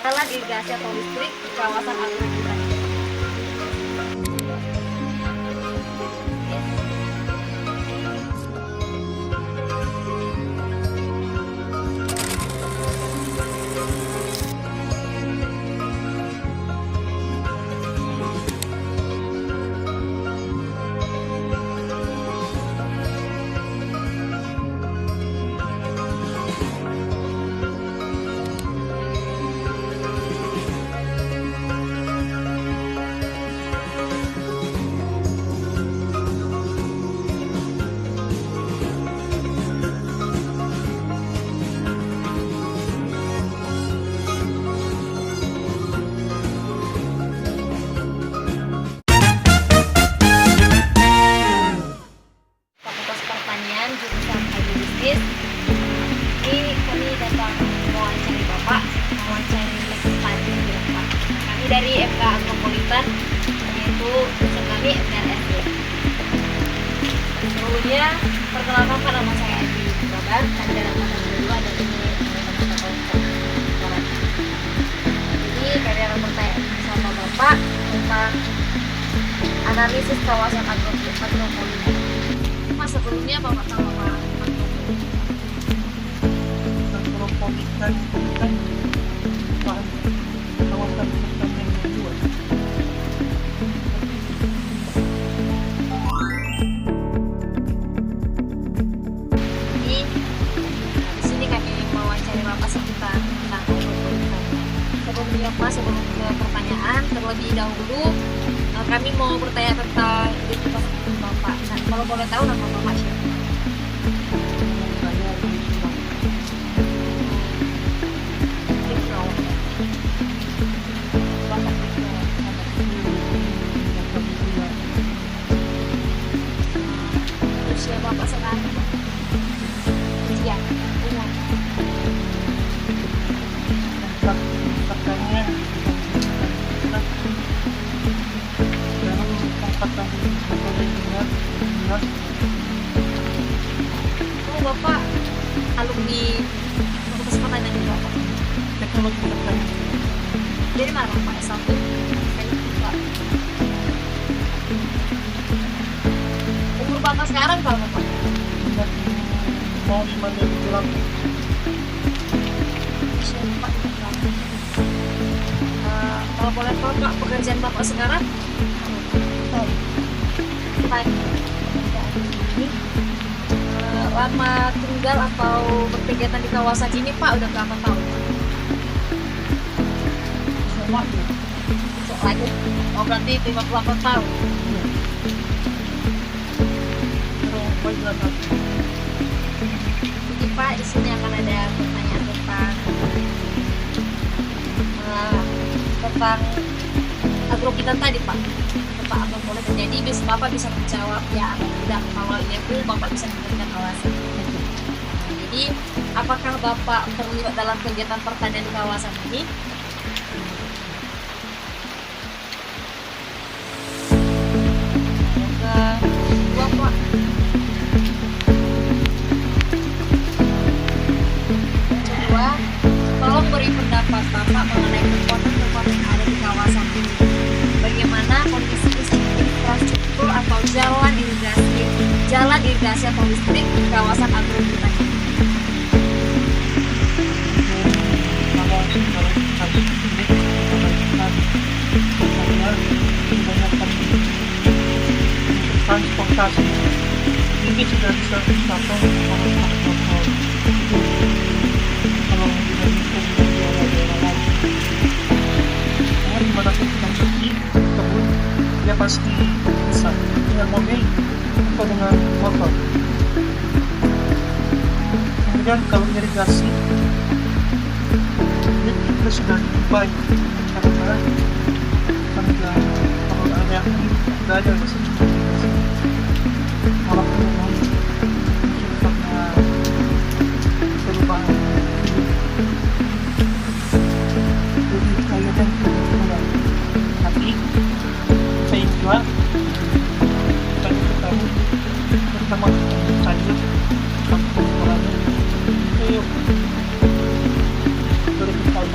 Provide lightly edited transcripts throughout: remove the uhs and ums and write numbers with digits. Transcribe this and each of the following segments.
jalan irigasi atau listrik di kawasan agroindustrial. Fakultas Pertanian jurusan Agribisnis. Ini kami datang mewawancari Bapak, mewawancari petani di Bapak. Kami dari FK Agropolitan, yaitu jurusan kami FKRSD. Sebelumnya, perkenalkan nama saya Adi Babar, ada angkatan kedua dan ini Jadi kami akan bertanya sama Bapak tentang analisis kawasan agropolitan. Mas, sebelumnya Bapak tahu apa Agropolitan itu kan kawasan pertanian yang luas. Jadi di sini kami mewawancari Bapak tentang agropolitan. Sebelumnya Pak, sebelum ke pertanyaan terlebih dahulu kami mau bertanya tentang identitas Bapak. Nah, kalau boleh tahu nama Bapak siapa? Saya Ibnu. Usia Bapak sekarang? Usia, umur. pertanian dalam angkatan Oh, Bapak alumni Fakultas Pertanian juga Bapak. teknologi pertanian. Dari mana Pak? S1? S2? Umur Bapak sekarang berapa Pak? Mau 5 Usia Bapak 28. Kalau boleh tahu Pak, pekerjaan Bapak sekarang? Baik. Lama tinggal atau berkegiatan di kawasan ini Pak udah berapa tahun? semua Besok lagi. Oh, berarti 58 tahun. Jadi Pak, di sini akan ada pertanyaan tentang agropolitan tadi Pak. Bapak agropolitan. Jadi Bapak bisa menjawab ya tidak awalnya itu Bapak bisa memberikan alasan. Jadi apakah Bapak terlibat dalam kegiatan pertanian di kawasan ini? Yang kedua Pak, tolong beri pendapat Bapak mengenai kekuatan-kekuatan yang ada di kawasan ini. Bagaimana kondisi infrastruktur atau jalan irigasi atau listrik di kawasan agropolitan ini? Transportasi ini sudah bisa dicapai oleh transportasi. Kalau dibandingkan dengan daerah-daerah lain, dimanapun kita pergi kebun, dia pasti bisa dengan mobil atau dengan motor. Kemudian kalau irigasi, ini kita sudah lebih baik karena kalau ada yang tidak ada di sini. Malah karena perubahan jadi saya dan kebetulan, tapi saya juga kami ketahui bersama saya kampung Koran itu 2000 tahun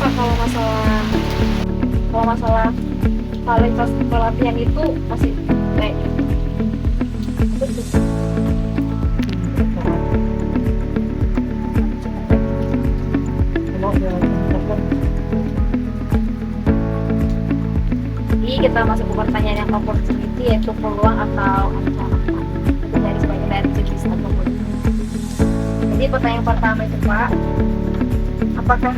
Pak kalau masalah kualitas pelatihan itu masih kayak gitu. Betul. Kalau ada teman-teman, Jadi kita masuk ke pertanyaan yang opportunity, yaitu peluang atau ancaman untuk dari sebagai dari jenis atau komoditas. Jadi pertanyaan pertama itu Pak, apakah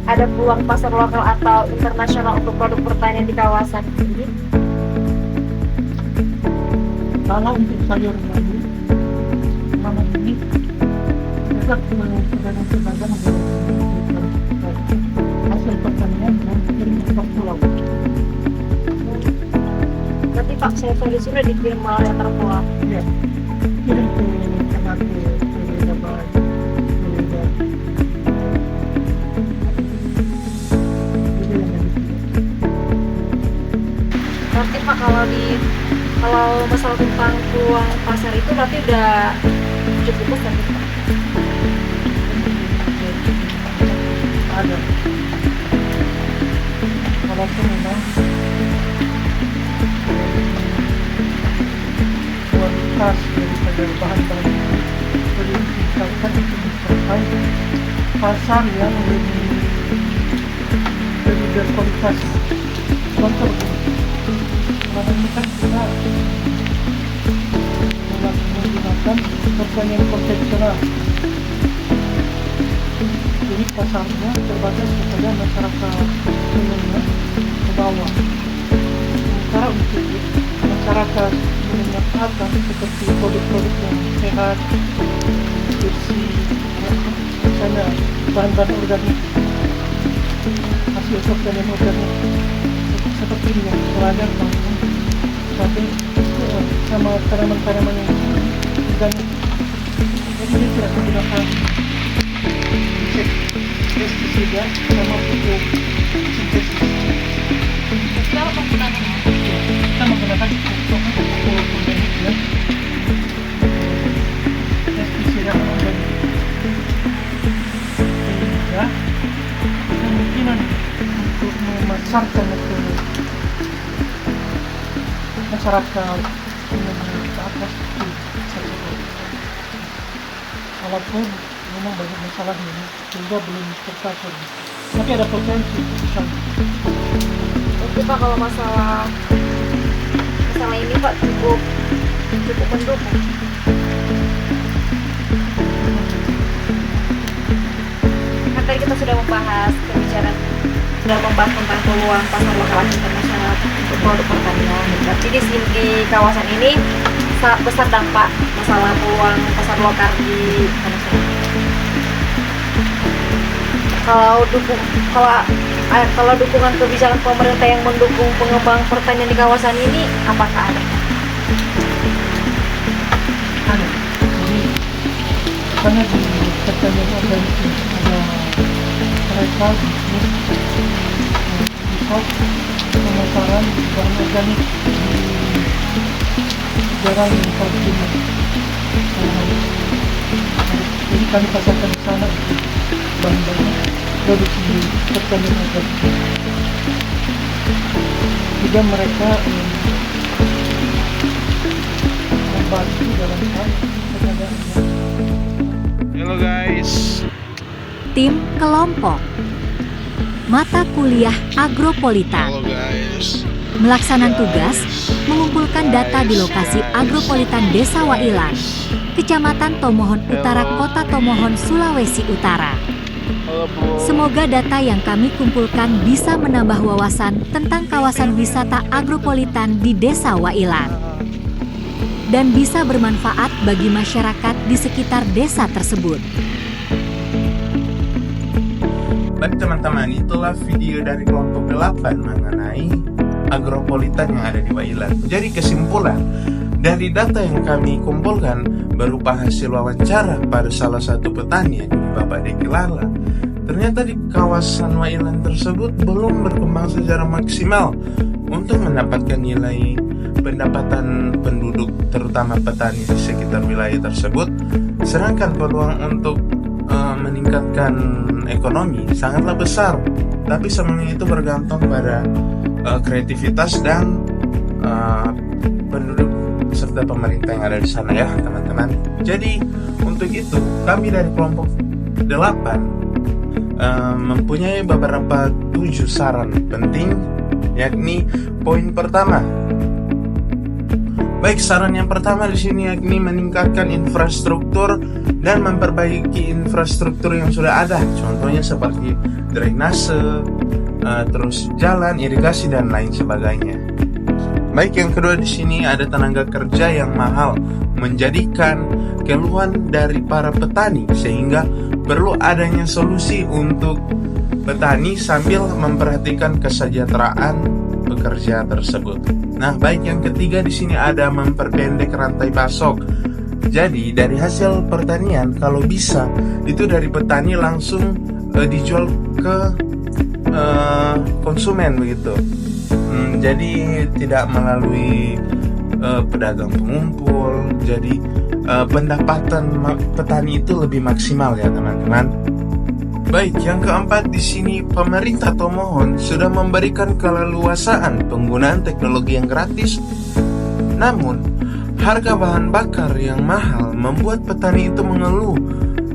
ada peluang pasar lokal atau internasional untuk produk pertanian di kawasan ini? kalau untuk sayur mayur, selama ini tetap pedagang-pedagang hasil pertanian dan kirim ke pulau. Berarti Pak, saya sudah dikirim melalui antar pulau. Ya, kirim ke Ternate, ke Jabar, ke Berarti Pak, kalau masalah tentang peluang pasar itu berarti udah cukup besar gitu, Pak. ada. Walaupun memang kualitas daripada bahan-bahan itu perlu ditingkatkan untuk mencapai pasar yang lebih berkualitas. Contoh, kalau ini kan kita menggunakan pertanian konvensional, jadi pasarnya terbatas kepada masyarakat umumnya ke bawah. Sementara untuk masyarakat menengah ke atas seperti produk-produk yang sehat, bersih, misalnya bahan-bahan organik, hasil pertanian organik seperti ini yang pelajar bangun sampai sama tanaman-tanaman yang organik. Jadi dia tidak menggunakan pestisida sama pupuk sintesis. Kalau penggunaannya Kita menggunakan pupuk organik ya, pestisida organik. Sehingga kemungkinan untuk memasarkan ke masyarakat menengah ke atas itu sangat. Walaupun memang banyak masalah ini sehingga belum tercover, tapi ada potensi besar. Oke Pak, kalau masalah ini Pak cukup mendukung. Kan tadi kita sudah membahas tentang peluang pasar lokal dan internasional untuk produk pertanian. Berarti di kawasan ini sangat besar dampak masalah peluang pasar lokal di internasional. Kalau dukungan kebijakan pemerintah yang mendukung pengembang pertanian di kawasan ini, apakah ada? Ada. Jadi karena di pertanian organik ini ada mereka bisnis bisa pemasaran bahan organik di jarang konsumen. Jadi kami pasarkan di sana bahan-bahan produksi pertanian organik. Juga mereka membantu dalam hal pengadaan. Halo guys. Tim kelompok mata kuliah Agropolitan Halo guys. melaksanakan tugas mengumpulkan data di lokasi Agropolitan Desa Wailan, Kecamatan Tomohon Utara, Kota Tomohon, Sulawesi Utara. Halo bro. Semoga data yang kami kumpulkan bisa menambah wawasan tentang kawasan wisata Agropolitan di Desa Wailan dan bisa bermanfaat bagi masyarakat di sekitar desa tersebut. Baik teman-teman, itulah video dari kelompok 8 mengenai Agropolitan yang ada di Wailan. Jadi kesimpulan dari data yang kami kumpulkan berupa hasil wawancara pada salah satu petani yang Bapak Deki Lala, ternyata di kawasan Wailan tersebut belum berkembang secara maksimal untuk mendapatkan nilai pendapatan penduduk, terutama petani di sekitar wilayah tersebut. Sedangkan peluang untuk meningkatkan ekonomi sangatlah besar tapi semuanya itu bergantung pada kreativitas dan penduduk serta pemerintah yang ada di sana ya teman-teman. Jadi untuk itu kami dari kelompok 8 mempunyai beberapa 7 saran penting, yakni poin pertama. Baik, saran yang pertama di sini yakni meningkatkan infrastruktur dan memperbaiki infrastruktur yang sudah ada. Contohnya seperti drainase, terus jalan, irigasi dan lain sebagainya. Baik, yang kedua di sini ada tenaga kerja yang mahal, menjadikan keluhan dari para petani sehingga perlu adanya solusi untuk petani sambil memperhatikan kesejahteraan pekerja tersebut. Nah, baik, yang ketiga di sini ada memperpendek rantai pasok. Jadi dari hasil pertanian kalau bisa itu dari petani langsung dijual ke konsumen begitu. Jadi tidak melalui pedagang pengumpul. Jadi pendapatan petani itu lebih maksimal ya teman-teman. Baik, yang keempat di sini pemerintah Tomohon sudah memberikan keleluasaan penggunaan teknologi yang gratis. Namun, harga bahan bakar yang mahal membuat petani itu mengeluh.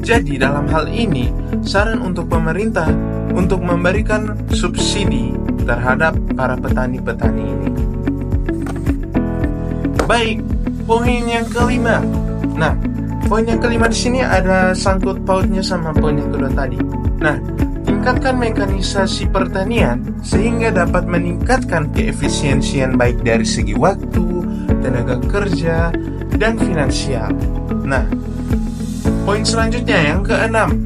Jadi dalam hal ini, saran untuk pemerintah untuk memberikan subsidi terhadap para petani-petani ini. Baik, poin yang kelima. Nah, poin yang kelima di sini ada sangkut pautnya sama poin yang kedua tadi. Nah, tingkatkan mekanisasi pertanian sehingga dapat meningkatkan keefisiensian baik dari segi waktu, tenaga kerja, dan finansial. Nah, poin selanjutnya yang keenam.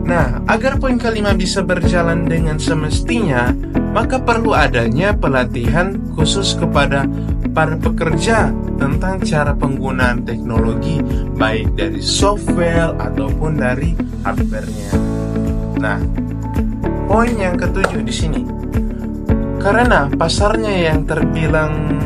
Nah, agar poin kelima bisa berjalan dengan semestinya, maka perlu adanya pelatihan khusus kepada para pekerja tentang cara penggunaan teknologi baik dari software ataupun dari hardware-nya. Nah, poin yang ketujuh di sini. Karena pasarnya yang terbilang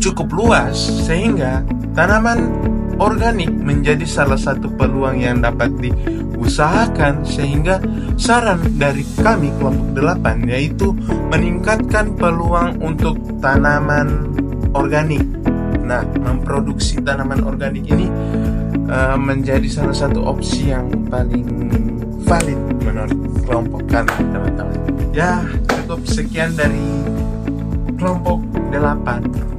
cukup luas sehingga tanaman organik menjadi salah satu peluang yang dapat diusahakan, sehingga saran dari kami kelompok 8 yaitu meningkatkan peluang untuk tanaman organik. Nah, memproduksi tanaman organik ini menjadi salah satu opsi yang paling valid menurut kelompok kami teman-teman. Ya, cukup sekian dari kelompok 8.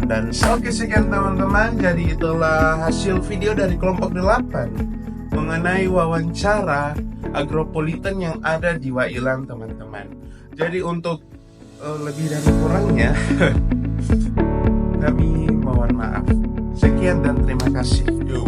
Dan oke, sekian teman-teman. Jadi itulah hasil video dari kelompok 8 mengenai wawancara agropolitan yang ada di Wailang teman-teman. Jadi untuk lebih dan kurangnya kami mohon maaf. Sekian dan terima kasih. Yo.